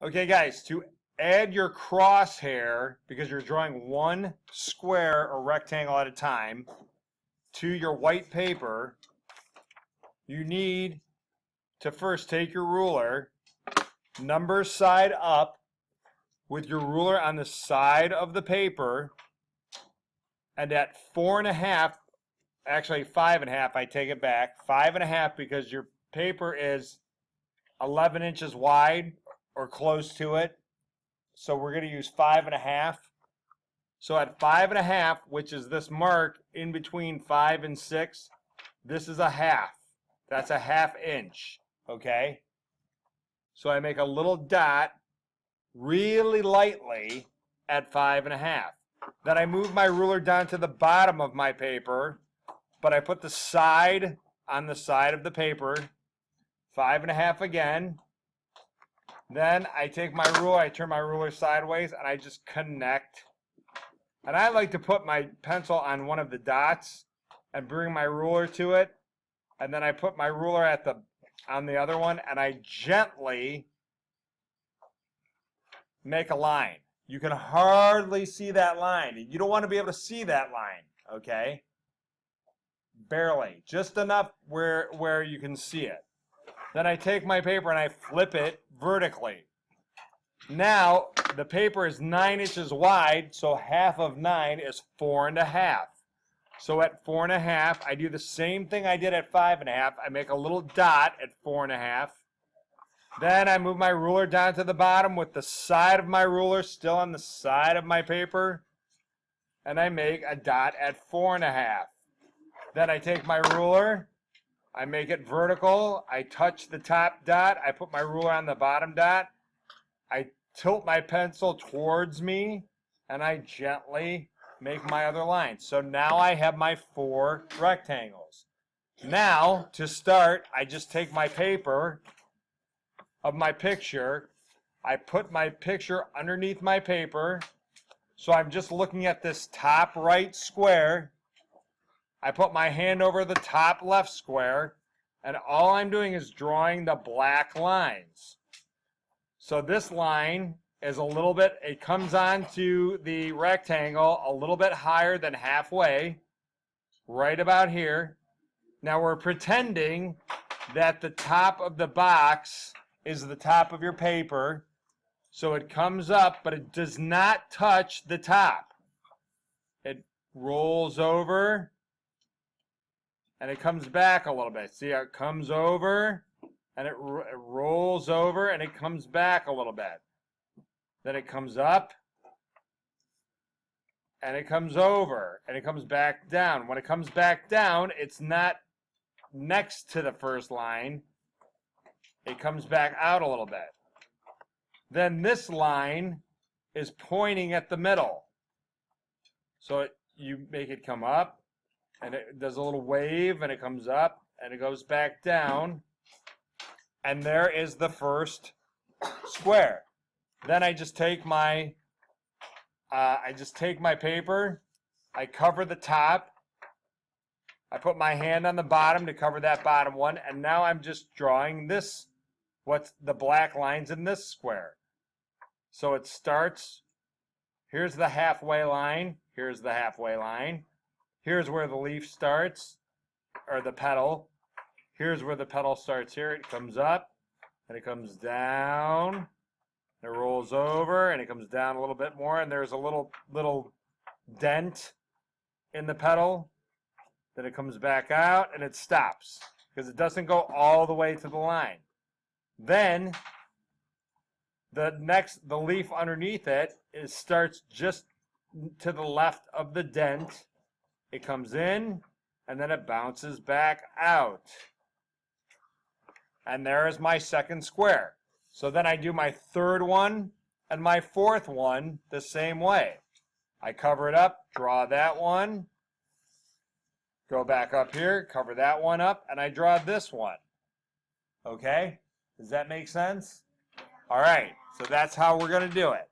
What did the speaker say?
Okay, guys, to add your crosshair, because you're drawing one square or rectangle at a time, to your white paper, you need to first take your ruler, number side up, with your ruler on the side of the paper, and at 4.5, actually 5.5, I take it back, 5.5 because your paper is 11 inches wide or close to it. So we're going to use 5.5. So at 5.5, which is this mark in between 5 and 6, this is a half. That's a 1/2 inch, okay? So I make a little dot really lightly at 5.5. Then I move my ruler down to the bottom of my paper, but I put the side on the side of the paper, 5.5 again. Then I take my ruler, I turn my ruler sideways, and I just connect. And I like to put my pencil on one of the dots and bring my ruler to it. And then I put my ruler on the other one, and I gently make a line. You can hardly see that line. You don't want to be able to see that line, okay? Barely, just enough where you can see it. Then I take my paper and I flip it vertically. Now, the paper is 9 inches wide, so 1/2 of 9 is 4.5. So at 4.5, I do the same thing I did at 5.5. I make a little dot at 4.5. Then I move my ruler down to the bottom with the side of my ruler still on the side of my paper, and I make a dot at 4.5. Then I take my ruler, I make it vertical, I touch the top dot, I put my ruler on the bottom dot, I tilt my pencil towards me, and I gently make my other line. So now I have my 4 rectangles. Now, to start, I just take my paper of my picture, I put my picture underneath my paper, so I'm just looking at this top right square. I put my hand over the top left square, and all I'm doing is drawing the black lines. So this line is a little bit, it comes onto the rectangle a little bit higher than halfway, right about here. Now we're pretending that the top of the box is the top of your paper, so it comes up, but it does not touch the top. It rolls over, and it comes back a little bit. See how it comes over, and it rolls over, and it comes back a little bit. Then it comes up, and it comes over, and it comes back down. When it comes back down, it's not next to the first line. It comes back out a little bit. Then this line is pointing at the middle. So you make it come up, and it does a little wave, and it comes up, and it goes back down. And there is the first square. Then I just take my paper, I cover the top, I put my hand on the bottom to cover that bottom one, and now I'm just drawing this, what's the black lines in this square. So it starts, here's the halfway line, here's the halfway line, here's where the leaf starts, or the petal, here's where the petal starts here, it comes up, and it comes down, it rolls over, and it comes down a little bit more, and there's a little dent in the petal. Then it comes back out, and it stops, because it doesn't go all the way to the line. Then, the leaf underneath it, starts just to the left of the dent. It comes in, and then it bounces back out. And there is my second square. So then I do my third one and my fourth one the same way. I cover it up, draw that one, go back up here, cover that one up, and I draw this one. Okay? Does that make sense? All right, so that's how we're going to do it.